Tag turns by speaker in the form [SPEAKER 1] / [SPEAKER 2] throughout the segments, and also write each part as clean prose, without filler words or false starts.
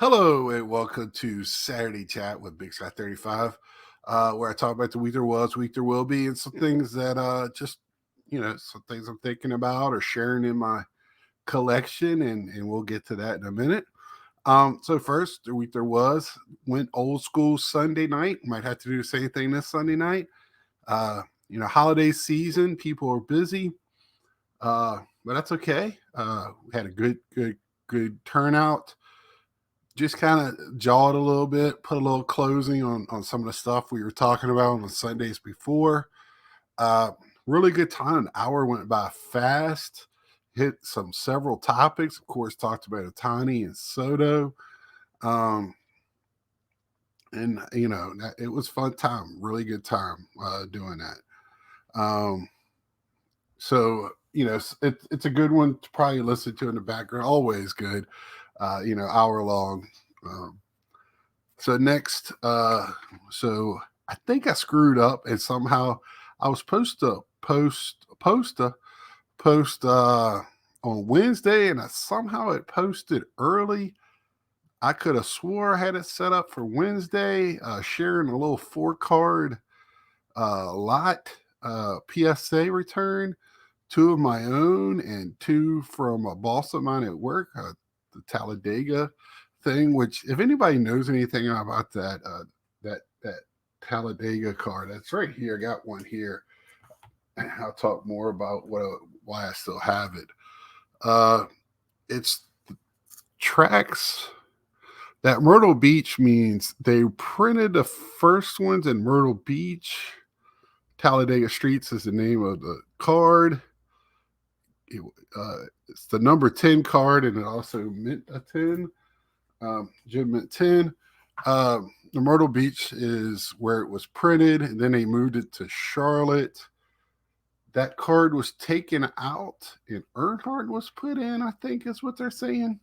[SPEAKER 1] Hello and welcome to Saturday Chat with Big Sky 35, where I talk about the week there was, week there will be, and some things that some things I'm thinking about or sharing in my collection, and we'll get to that in a minute. So first, the week there was went old school Sunday night. Might have to do the same thing this Sunday night. Holiday season, people are busy, but that's okay. We had a good turnout, just kind of jawed a little bit, put a little closing on some of the stuff we were talking about on the Sundays before. Uh, Really good time. An hour went by fast. Hit several topics. Of course, talked about Otani and Soto. Um, and it was fun time. Really good time doing that. It's a good one to probably listen to in the background. Always good. Hour long. Um, So next, so I think I screwed up and somehow I was supposed to post on Wednesday and I somehow it posted early. I could have swore I had it set up for Wednesday, sharing a little 4 card lot PSA return, 2 of my own and 2 from a boss of mine at work, the Talladega thing. Which, if anybody knows anything about that Talladega car, that's right here. I got one here. I'll talk more about why I still have it. It's the tracks that Myrtle Beach means they printed the first ones in Myrtle Beach. Talladega Streets is the name of the card. It, it's the number 10 card, and it also meant a 10. Jim meant 10. The Myrtle Beach is where it was printed, and then they moved it to Charlotte. That card was taken out, and Earnhardt was put in, I think is what they're saying.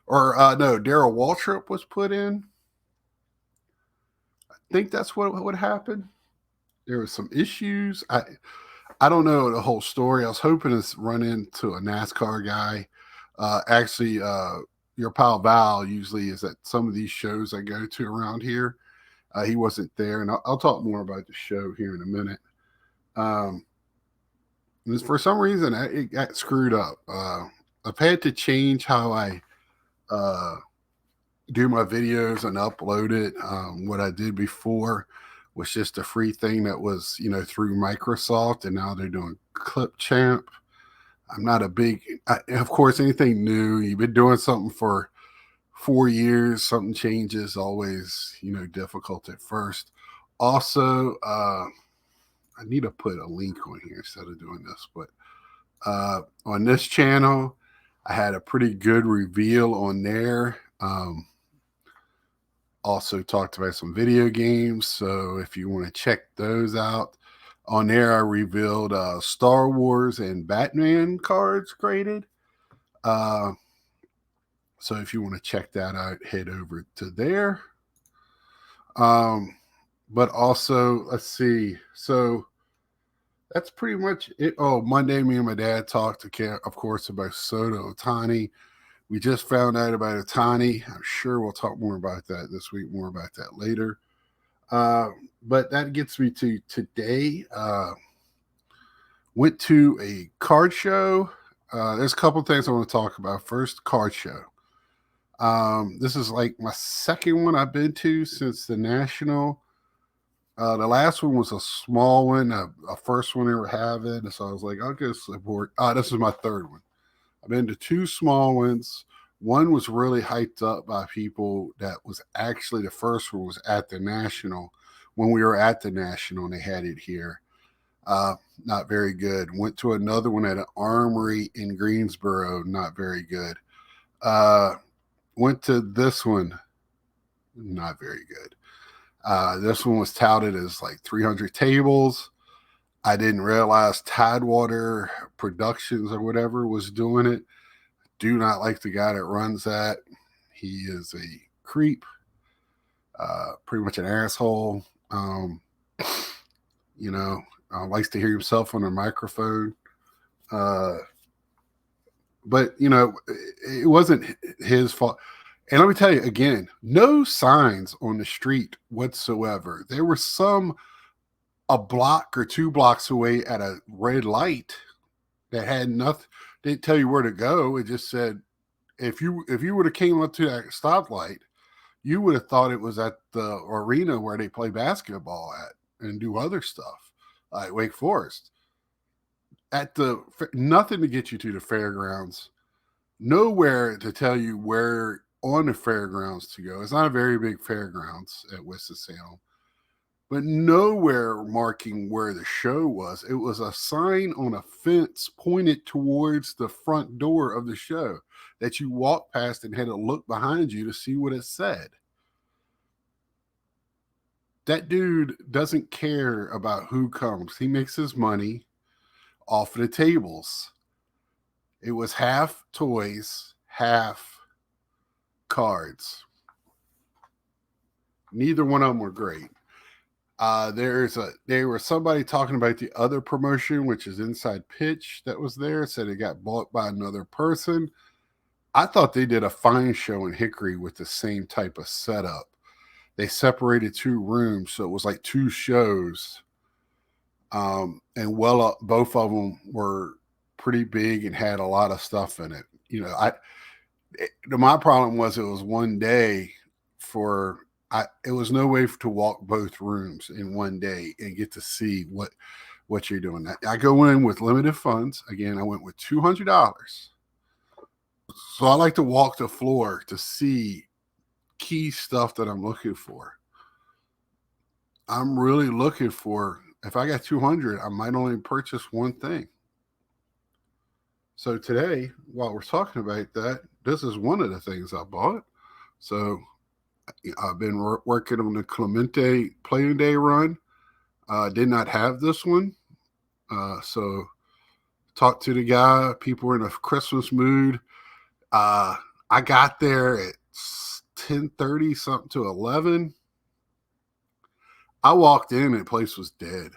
[SPEAKER 1] Or no, Darrell Waltrip was put in. I think that's what happened. There was some issues. I don't know the whole story. I was hoping to run into a NASCAR guy. Your pal Val usually is at some of these shows I go to around here. He wasn't there, and I'll talk more about the show here in a minute. For some reason, it got screwed up. I've had to change how I do my videos and upload it. What I did before was just a free thing that was, through Microsoft, and now they're doing Clipchamp. I'm not a big, of course, anything new. You've been doing something for 4 years, something changes, always, difficult at first. Also, I need to put a link on here instead of doing this, but on this channel, I had a pretty good reveal on there. Also talked about some video games, so if you want to check those out, on there I revealed Star Wars and Batman cards graded. So if you want to check that out, head over to there. But also, let's see. So that's pretty much it. Oh, Monday, me and my dad talked, of course, about Soto Otani. We just found out about Otani. I'm sure we'll talk more about that this week, more about that later. But that gets me to today. Went to a card show. There's a couple things I want to talk about. First, card show. This is like my second one I've been to since the National. The last one was a small one, a first one they were having. So I was like, I'll go support. This is my third one. I've been to 2 small ones. One was really hyped up by people. That was actually the first one was at the National. When we were at the National, and they had it here. Not very good. Went to another one at an armory in Greensboro. Not very good. Went to this one. Not very good. This one was touted as like 300 tables. I didn't realize Tidewater Productions or whatever was doing it. Do not like the guy that runs that. He is a creep, pretty much an asshole. Likes to hear himself on a microphone. But it wasn't his fault. And let me tell you again, no signs on the street whatsoever. There were some a block or 2 blocks away at a red light that had nothing, didn't tell you where to go. It just said if you would have came up to that stoplight, you would have thought it was at the arena where they play basketball at and do other stuff like Wake Forest. At the nothing to get you to the fairgrounds, nowhere to tell you where on the fairgrounds to go. It's not a very big fairgrounds at Winston-Salem, but nowhere marking where the show was. It was a sign on a fence pointed towards the front door of the show that you walked past and had to look behind you to see what it said. That dude doesn't care about who comes. He makes his money off the tables. It was half toys, half cards. Neither one of them were great. There was somebody talking about the other promotion, which is Inside Pitch, that was there. Said it got bought by another person. I thought they did a fine show in Hickory with the same type of setup. They separated 2 rooms, so it was like 2 shows. And both of them were pretty big and had a lot of stuff in it. My problem was it was one day it was no way to walk both rooms in one day and get to see what you're doing. I go in with limited funds. Again, I went with $200. So I like to walk the floor to see key stuff that I'm looking for. I'm really looking for, if I got 200, I might only purchase one thing. So today, while we're talking about that, this is one of the things I bought. So I've been working on the Clemente Playing Day run. Did not have this one. So talked to the guy. People were in a Christmas mood. I got there at 10:30, something to 11. I walked in and the place was dead.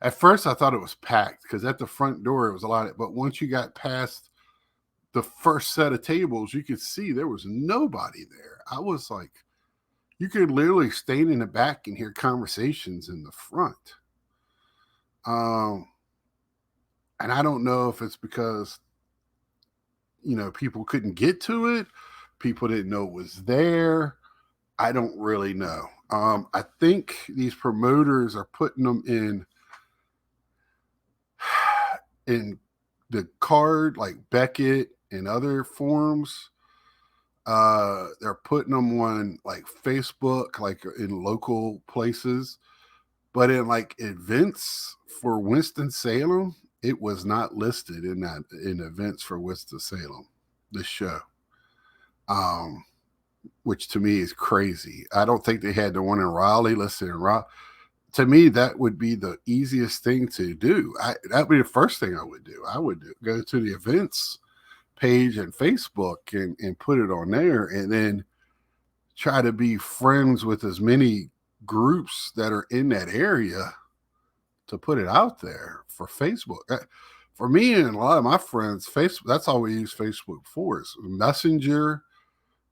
[SPEAKER 1] At first, I thought it was packed because at the front door, it was a lot. But once you got past the first set of tables, you could see there was nobody there. I was like, you could literally stand in the back and hear conversations in the front. And I don't know if it's because, people couldn't get to it. People didn't know it was there. I don't really know. I think these promoters are putting them in the card, like Beckett and other forums. They're putting them on like Facebook, like in local places, but in like events for Winston-Salem, it was not listed in events for Winston-Salem, this show. Which to me is crazy. I don't think they had the one in Raleigh listed in Raleigh. To me, that would be the easiest thing to do. That would be the first thing I would do. I would go to the events page and Facebook and put it on there, and then try to be friends with as many groups that are in that area to put it out there for Facebook. For me and a lot of my friends, Facebook, that's all we use Facebook for, is Messenger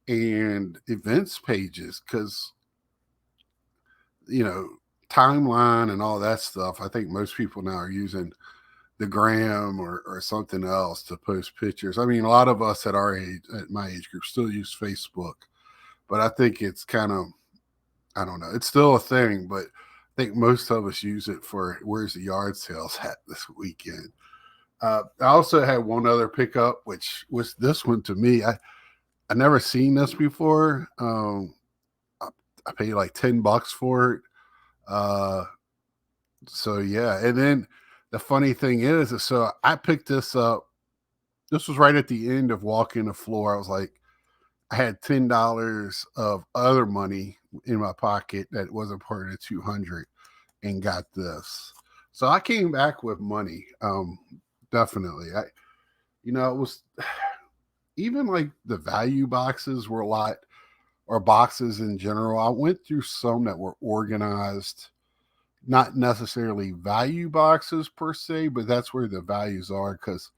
[SPEAKER 1] and events pages, because timeline and all that stuff. I think most people now are using the gram or something else to post pictures. I mean, a lot of us at our age, at my age group, still use Facebook, but I think it's kind of, I don't know, it's still a thing, but I think most of us use it for where's the yard sales at this weekend. I also had one other pickup, which was this one to me. I never seen this before. I paid like $10 for it. So yeah, and then the funny thing is, so I picked this up. This was right at the end of walking the floor. I was like, I had $10 of other money in my pocket that wasn't part of the 200, and got this. So I came back with money. Definitely. It was even like the value boxes were a lot, or boxes in general. I went through some that were organized, not necessarily value boxes per se, but that's where the values are, because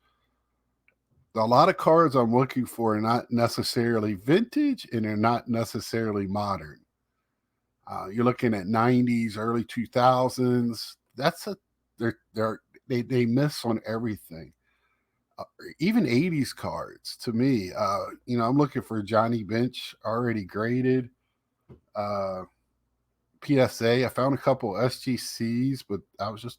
[SPEAKER 1] A lot of cards I'm looking for are not necessarily vintage and they're not necessarily modern. You're looking at 90s, early 2000s. That's a they miss on everything. Uh, Even 80s cards to me. I'm looking for Johnny Bench already graded. Uh, PSA. I found a couple SGCs, but I was just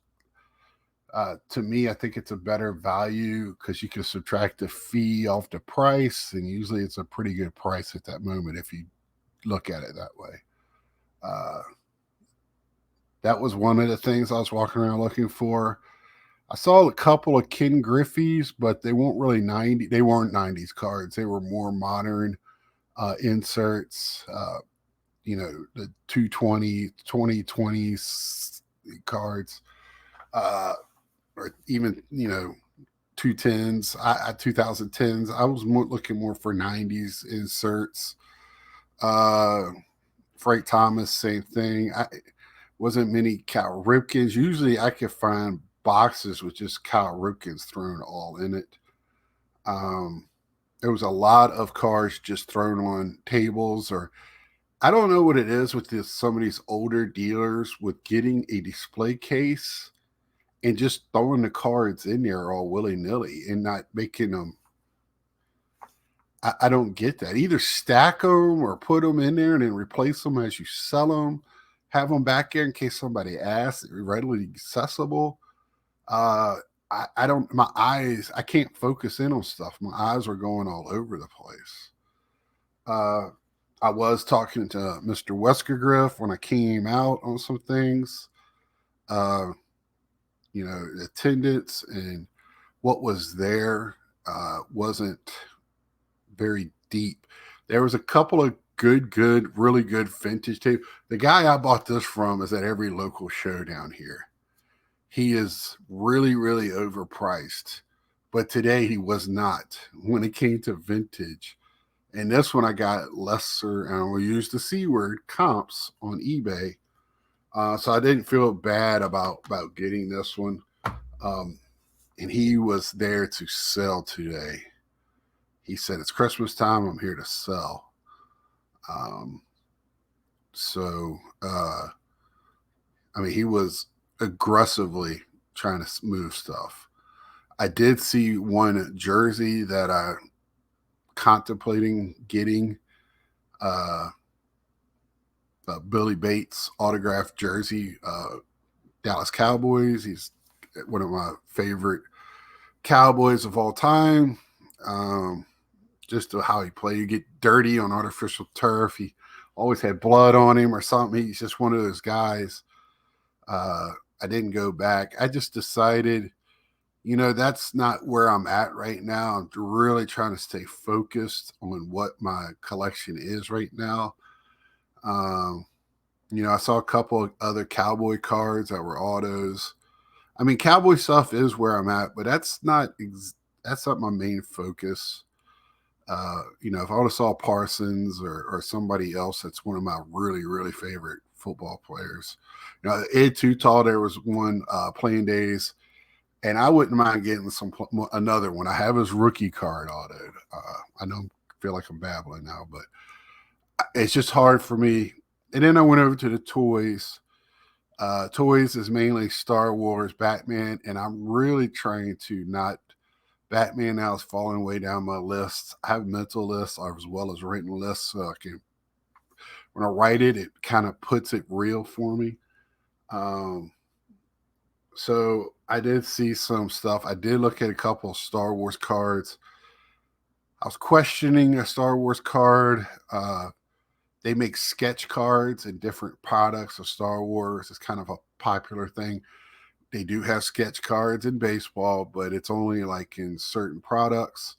[SPEAKER 1] to me, I think it's a better value because you can subtract the fee off the price, and usually it's a pretty good price at that moment if you look at it that way. Uh, that was one of the things I was walking around looking for. I saw a couple of Ken Griffey's, but they weren't really 90. They weren't 90s cards. They were more modern inserts. The 220, 2020s cards, or even 210s, 2010s. I was looking more for 90s inserts. Uh, Frank Thomas, same thing. I wasn't many Cal Ripkins. Usually, I could find boxes with just Cal Ripkins thrown all in it. Um, there was a lot of cards just thrown on tables, or I don't know what it is with some of these older dealers with getting a display case and just throwing the cards in there all willy nilly and not making them. I don't get that. Either stack them or put them in there and then replace them as you sell them. Have them back there in case somebody asks. Readily accessible. Uh, I don't. My eyes. I can't focus in on stuff. My eyes are going all over the place. Uh, I was talking to Mr. Weskergriff when I came out on some things. Uh, attendance and what was there wasn't very deep. There was a couple of really good vintage tape. The guy I bought this from is at every local show down here. He is really, really overpriced, but today he was not when it came to vintage. And this one I got lesser, and we'll use the C word, comps on eBay. So I didn't feel bad about getting this one. Um, and he was there to sell today. He said, "It's Christmas time. I'm here to sell." Um, so, he was aggressively trying to move stuff. I did see one jersey that I contemplating getting. Uh, Billy Bates autographed jersey, Dallas Cowboys. He's one of my favorite Cowboys of all time. Um, just how he played. You get dirty on artificial turf. He always had blood on him or something. He's just one of those guys. I didn't go back. I just decided, that's not where I'm at right now. I'm really trying to stay focused on what my collection is right now. Um, I saw a couple of other cowboy cards that were autos. Cowboy stuff is where I'm at, but that's not my main focus. If I would have saw Parsons or somebody else, that's one of my really, really favorite football players. Ed Too Tall, there was one playing days, and I wouldn't mind getting another one. I have his rookie card autoed. I know feel like I'm babbling now, but it's just hard for me. And then I went over to the toys. Toys is mainly Star Wars, Batman, and I'm really trying to not. Batman now is falling way down my list. I have mental lists as well as written lists, so I can, when I write it, it kind of puts it real for me. Um, so I did see some stuff. I did look at a couple of Star Wars cards. I was questioning a Star Wars card. They make sketch cards and different products of Star Wars. It's kind of a popular thing. They do have sketch cards in baseball, but it's only like in certain products,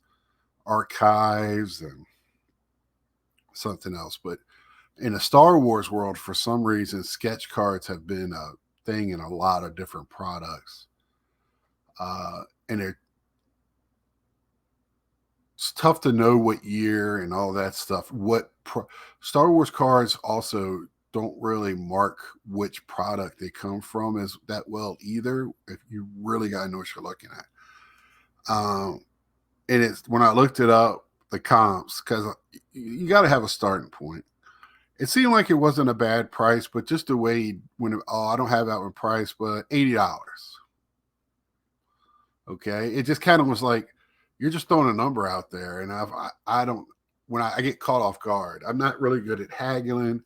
[SPEAKER 1] archives, and something else. But in the Star Wars world, for some reason, sketch cards have been a thing in a lot of different products. And it's tough to know what year and all that stuff. Star Wars cards also don't really mark which product they come from as that well either. If you really got to know what you're looking at. Um, And it's when I looked it up, the comps, because you got to have a starting point. It seemed like it wasn't a bad price, but just the way when I don't have that one price, but $80. Okay, it just kind of was like you're just throwing a number out there, and I don't when I get caught off guard. I'm not really good at haggling.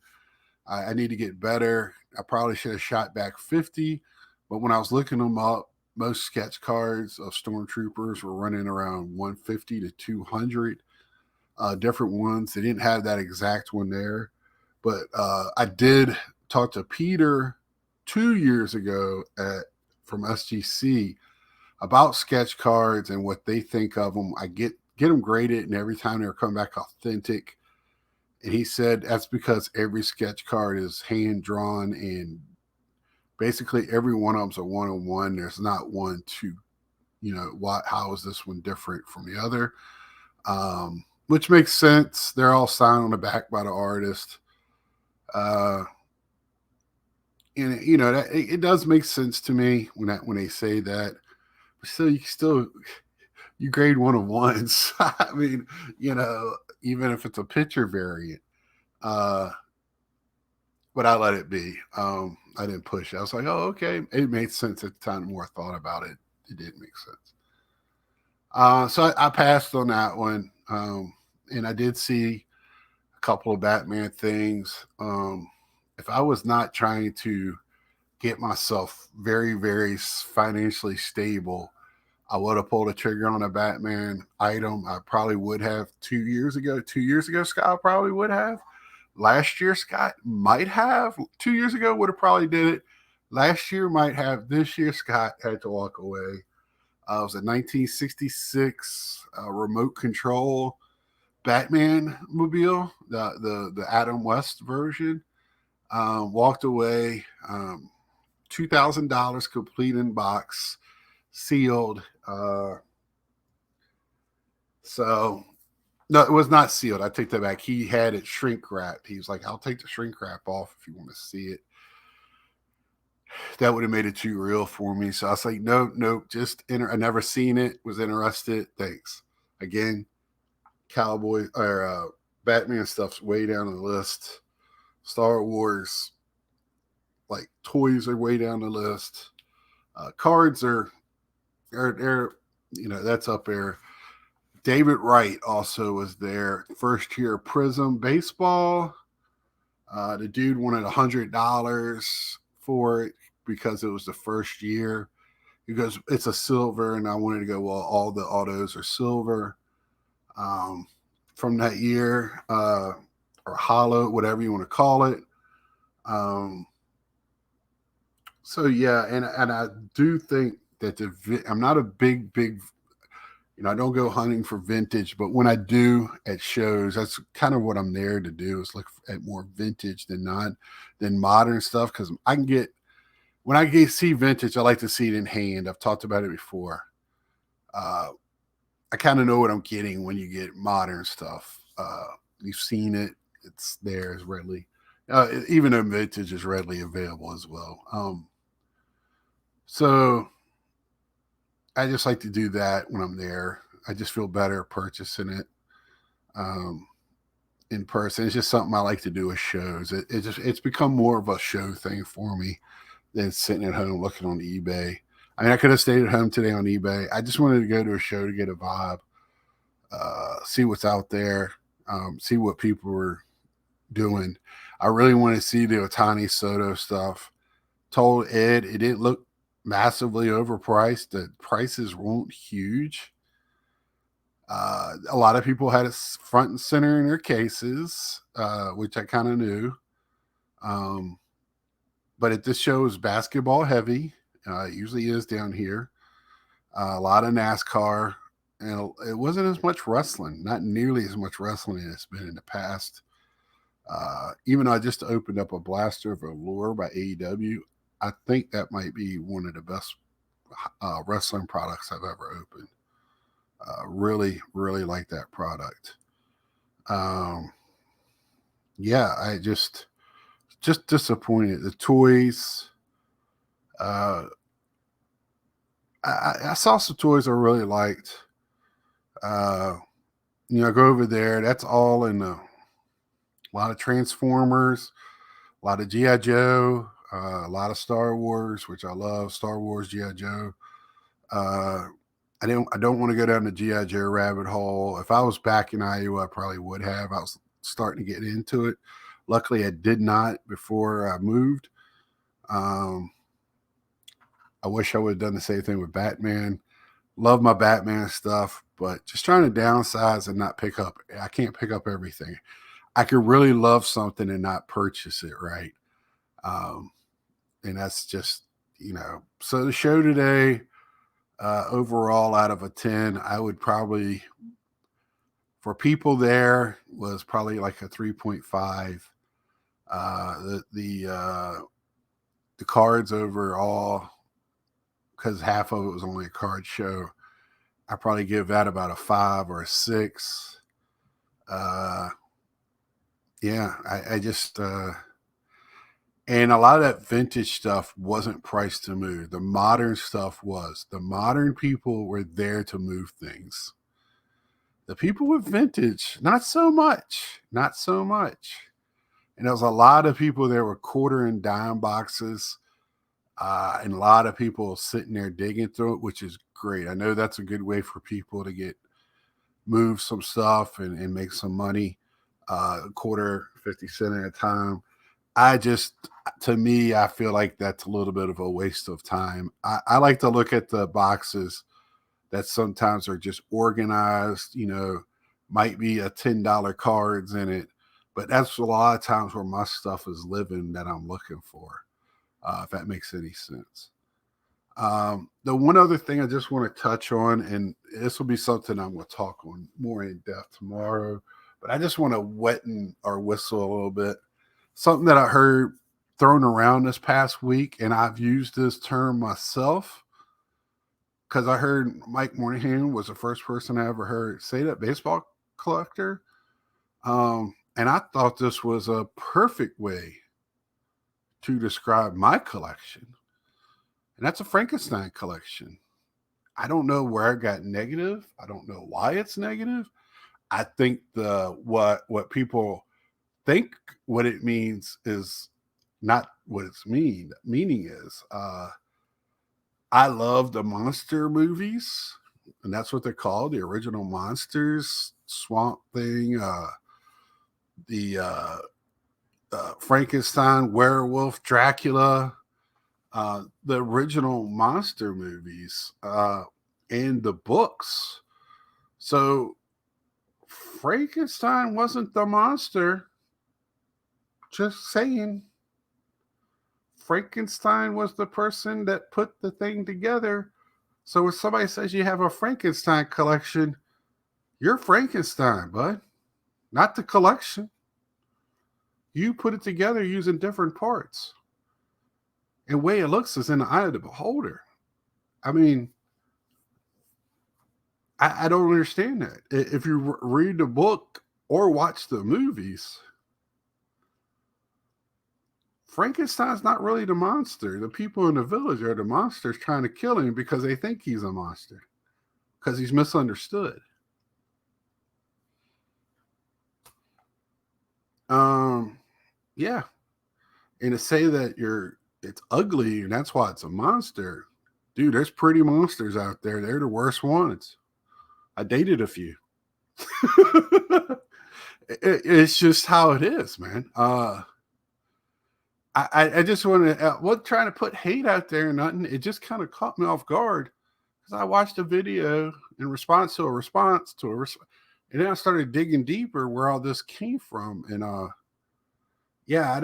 [SPEAKER 1] I need to get better. I probably should have shot back 50, but when I was looking them up, most sketch cards of stormtroopers were running around 150 to 200. Different ones. They didn't have that exact one there, but I did talk to Peter 2 years ago from SGC about sketch cards and what they think of them. I get them graded, and every time they're coming back authentic. And he said that's because every sketch card is hand drawn, and basically every one of them's a 1-on-1. There's not one to, how is this one different from the other? Which makes sense. They're all signed on the back by the artist. And that it does make sense to me when they say that. But still you grade 1-on-1s. I mean, even if it's a picture variant. But I let it be. I didn't push it. I was like, oh, okay. It made sense at the time. The more I thought about it, it did make sense. So I passed on that one. And I did see a couple of Batman things. If I was not trying to get myself very, very financially stable, I would have pulled a trigger on a Batman item. I probably would have 2 years ago. 2 years ago, Scott, I probably would have. Last year, Scott might have. 2 years ago, would have probably did it. Last year, might have. This year, Scott had to walk away. It was a 1966 remote control Batman mobile, the Adam West version. Walked away. $2,000 complete in box, sealed. So no, it was not sealed. I take that back. He had it shrink wrapped. He was like, "I'll take the shrink wrap off if you want to see it." That would have made it too real for me. So I was like, "Nope, nope. Just I never seen it. Was interested. Thanks." Again, Cowboy or Batman stuff's way down the list. Star Wars, like toys, are way down the list. Cards are that's up there. David Wright also was there. First year Prism baseball. The dude wanted $100 for it because it was the first year. He goes, "It's a silver," and I wanted to go, "Well, all the autos are silver." From that year, or hollow, whatever you want to call it. So yeah, and I do think that I'm not a big. I don't go hunting for vintage, but when I do at shows, that's kind of what I'm there to do, is look at more vintage than modern stuff, because I can get when I see vintage, I like to see it in hand. I've talked about it before. Uh, I kind of know what I'm getting when you get modern stuff. You've seen it; it's there as readily. Even though vintage is readily available as well. So I just like to do that when I'm there. I just feel better purchasing it um, in person. It's just something I like to do with shows. It's become more of a show thing for me than sitting at home looking on eBay. I mean, I could have stayed at home today on eBay. I just wanted to go to a show to get a vibe, see what's out there, see what people were doing. I really want to see the Otani Soto stuff. Told Ed it didn't look massively overpriced. The prices weren't huge. A lot of people had it front and center in their cases, which I kind of knew. Um, but this show is basketball heavy. It usually is down here. A lot of NASCAR, and it wasn't as much wrestling. Not nearly as much wrestling as it's been in the past. Even though I just opened up a Blaster of Allure by AEW, I think that might be one of the best wrestling products I've ever opened. Really, really like that product. Um, yeah, I just disappointed. The toys. Uh, I saw some toys I really liked. Uh, go over there. That's all in a lot of Transformers, a lot of GI Joe, a lot of Star Wars, which I love. Star Wars, GI Joe. Uh, I don't want to go down the GI Joe rabbit hole. If I was back in Iowa, I probably would have. I was starting to get into it. Luckily, I did not before I moved. Um, I wish I would have done the same thing with Batman. Love my Batman stuff, but just trying to downsize and not pick up. I can't pick up everything. I could really love something and not purchase it, right? Um, and that's just, So the show today, overall, out of a 10, I would probably, for people there, was probably like a 3.5. The cards overall, because half of it was only a card show, I probably give that about a 5 or a 6. Uh, yeah, I just and a lot of that vintage stuff wasn't priced to move. The modern stuff was. The modern people were there to move things. The people with vintage, not so much. Not so much. And there was a lot of people there with quarter and dime boxes, and a lot of people sitting there digging through it, which is great. I know that's a good way for people to get move some stuff and make some money, a quarter, 50 cents at a time. I just, to me, I feel like that's a little bit of a waste of time. I like to look at the boxes that sometimes are just organized, might be a $10 cards in it, but that's a lot of times where my stuff is living that I'm looking for, if that makes any sense. The one other thing I just want to touch on, and this will be something I'm going to talk on more in depth tomorrow, but I just want to wetten our whistle a little bit. Something that I heard thrown around this past week, and I've used this term myself because I heard Mike Moynihan was the first person I ever heard say that, baseball collector. And I thought this was a perfect way to describe my collection. And that's a Frankenstein collection. I don't know where it got negative. I don't know why it's negative. I think the what people think what it means is not what its meaning is. I love the monster movies, and that's what they're called, the original monsters, Swamp Thing, the Frankenstein, Werewolf, Dracula, the original monster movies, and the books. So Frankenstein wasn't the monster. Just saying. Frankenstein was the person that put the thing together. So if somebody says you have a Frankenstein collection, you're Frankenstein, bud. Not the collection. You put it together using different parts. And the way it looks is in the eye of the beholder. I mean, I don't understand that. If you read the book or watch the movies, Frankenstein's not really the monster. The people in the village are the monsters trying to kill him because they think he's a monster, because he's misunderstood. Yeah. And to say that it's ugly and that's why it's a monster, dude, there's pretty monsters out there. They're the worst ones. I dated a few. It's just how it is, man. I just want to, what trying to put hate out there or nothing. It just kind of caught me off guard because I watched a video in response to a response to and then I started digging deeper where all this came from. And yeah,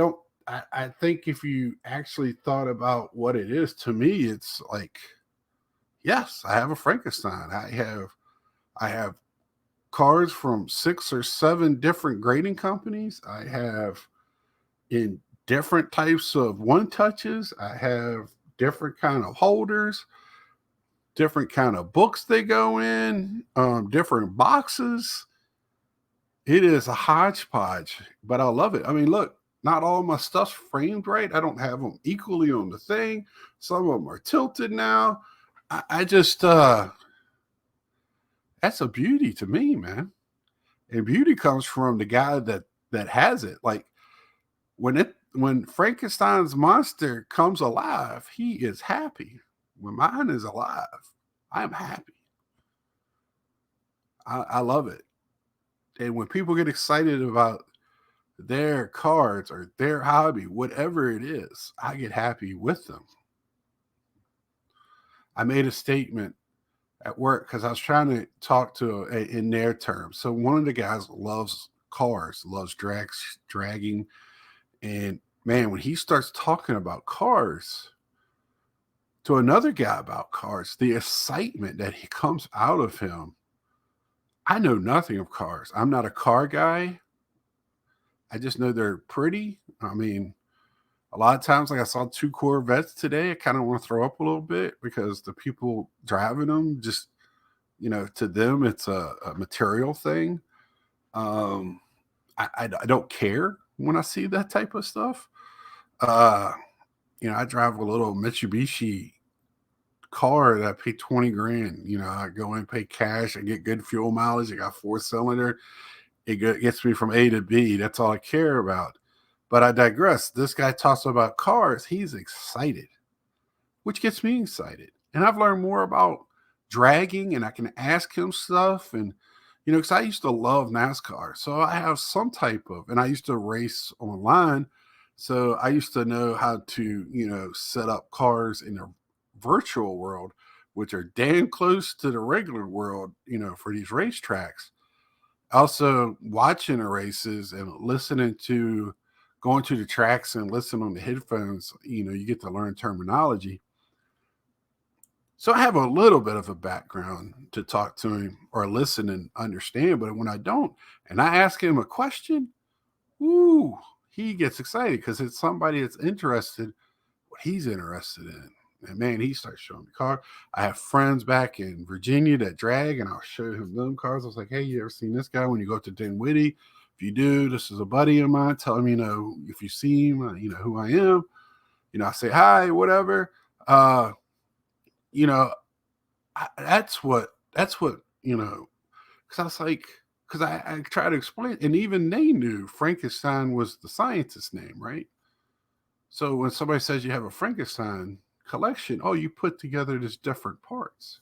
[SPEAKER 1] I think if you actually thought about what it is, to me, it's like, yes, I have a Frankenstein. I have cards from 6 or 7 different grading companies. I have in different types of one touches. I have different kind of holders, different kind of books they go in, different boxes. It is a hodgepodge, but I love it. I mean, look, not all my stuff's framed right. I don't have them equally on the thing. Some of them are tilted now. I just That's a beauty to me, man. And beauty comes from the guy that has it. Like when Frankenstein's monster comes alive, he is happy. When mine is alive, I'm happy. I love it. And when people get excited about their cards or their hobby, whatever it is, I get happy with them. I made a statement at work because I was trying to talk to in their terms. So one of the guys loves cars, loves dragging, and man, when he starts talking about cars to another guy about cars, the excitement that he comes out of him. I know nothing of cars. I'm not a car guy. I just know they're pretty. I mean, a lot of times, like I saw two Corvettes today, I kind of want to throw up a little bit because the people driving them just, to them, it's a material thing. Um, I don't care when I see that type of stuff. Uh, I drive a little Mitsubishi car that I pay 20 grand. I go in, pay cash, I get good fuel mileage. I got four-cylinder. Gets me from A to B. That's all I care about. But I digress. This guy talks about cars. He's excited, which gets me excited. And I've learned more about dragging, and I can ask him stuff. And, because I used to love NASCAR. So I have some type of, and I used to race online. So I used to know how to, set up cars in a virtual world, which are damn close to the regular world, for these racetracks. Also, watching the races and listening to going to the tracks and listening on the headphones, you get to learn terminology. So I have a little bit of a background to talk to him or listen and understand. But when I don't, and I ask him a question, ooh, he gets excited because it's somebody that's interested what he's interested in. And man, he starts showing me cars. I have friends back in Virginia that drag, and I'll show him them cars. I was like, hey, you ever seen this guy when you go to Dinwiddie? If you do, this is a buddy of mine. Tell him, if you see him, you know who I am. I say hi, whatever. Uh, you know, that's what, because I was like, because I try to explain, and even they knew Frankenstein was the scientist's name, right? So when somebody says you have a Frankenstein collection, oh, you put together these different parts.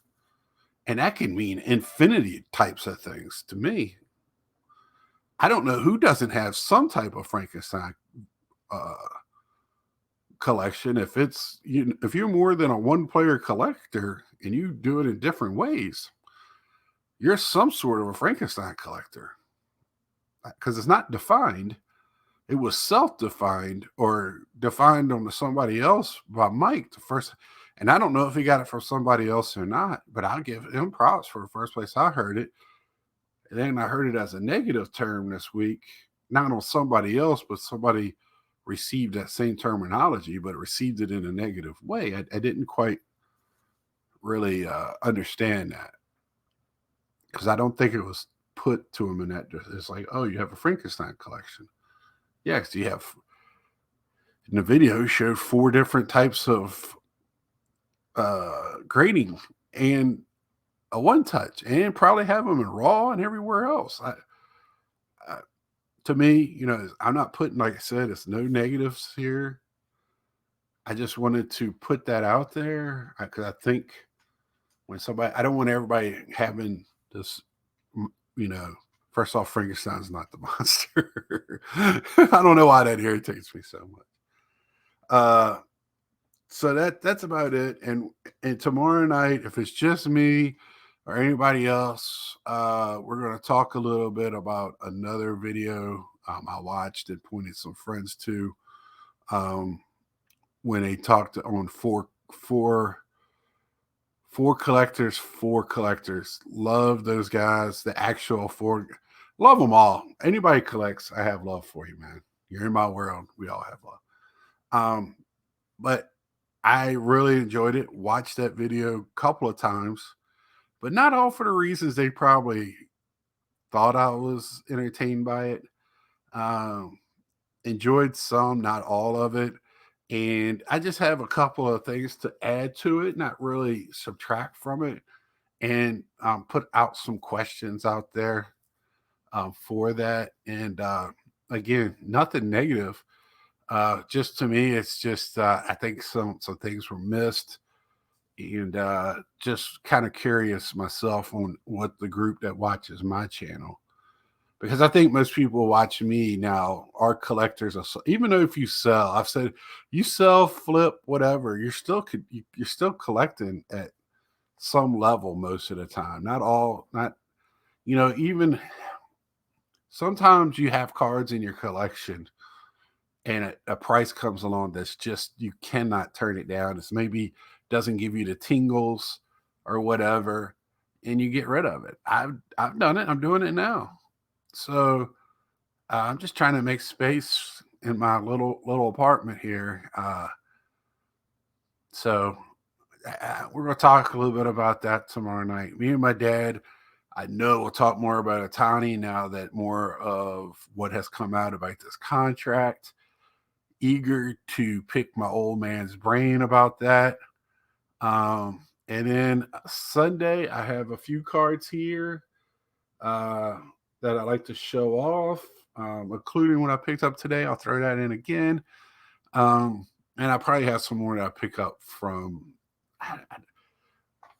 [SPEAKER 1] And that can mean infinity types of things to me. I don't know who doesn't have some type of Frankenstein uh, collection. If you're more than a one player collector and you do it in different ways, you're some sort of a Frankenstein collector because it's not defined. It was self-defined or defined on somebody else by Mike the first. And I don't know if he got it from somebody else or not, but I'll give him props for the first place I heard it. And then I heard it as a negative term this week, not on somebody else, but somebody received that same terminology, but received it in a negative way. I didn't quite really understand that because I don't think it was put to him in that. It's like, oh, you have a Frankenstein collection. Yes, you have. In the video, showed four different types of grading and a one touch, and probably have them in raw and everywhere else. I, to me, I'm not putting, like I said, it's no negatives here. I just wanted to put that out there because I think when somebody, I don't want everybody having this, you know, first off, Frankenstein's not the monster. I don't know why that irritates me so much. So that's about it. And tomorrow night, if it's just me or anybody else, we're gonna talk a little bit about another video I watched and pointed some friends to um, when they talked on four collectors. Love those guys. The actual four, love them all. Anybody collects, I have love for you, man. You're in my world. We all have love. But I really enjoyed it. Watched that video a couple of times, but not all for the reasons they probably thought I was entertained by it. Um, Enjoyed some, not all of it. And I just have a couple of things to add to it, not really subtract from it. and put out some questions out there for that. And again, nothing negative. Just to me, it's just I think some things were missed, and just kind of curious myself on what the group that watches my channel, because I think most people watch me now are collectors of, even though if you sell, I've said you sell, flip, whatever, you're still you're still collecting at some level most of the time. Not all, not, even sometimes you have cards in your collection and a price comes along that's just, you cannot turn it down. It's maybe doesn't give you the tingles or whatever, and you get rid of it. I've done it. I'm doing it now. So I'm just trying to make space in my little apartment here. So we're going to talk a little bit about that tomorrow night. Me and my dad, I know we'll talk more about Otani now that more of what has come out about this contract. Eager to pick my old man's brain about that. And then Sunday, I have a few cards here uh, that I like to show off, including what I picked up today. I'll throw that in again. And I probably have some more that I pick up from. I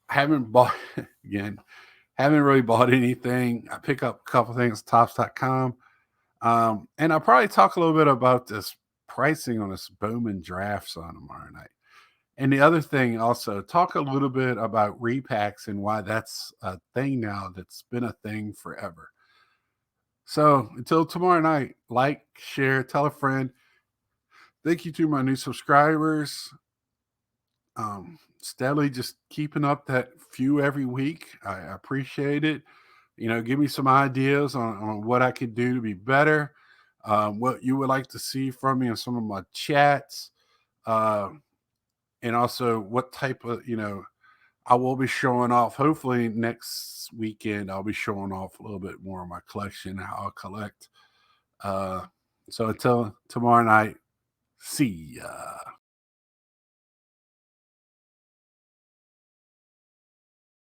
[SPEAKER 1] haven't bought again. Haven't really bought anything. I pick up a couple things, tops.com. And I'll probably talk a little bit about this pricing on this Bowman drafts on tomorrow night. And the other thing, also talk a little bit about repacks and why that's a thing now that's been a thing forever. So until tomorrow night, like, share, tell a friend. Thank you to my new subscribers. Steadily just keeping up that few every week. I appreciate it. Give me some ideas on what I could do to be better, what you would like to see from me in some of my chats, uh, and also what type of, I will be showing off. Hopefully next weekend, I'll be showing off a little bit more of my collection, how I collect. Uh, so until tomorrow night, see ya.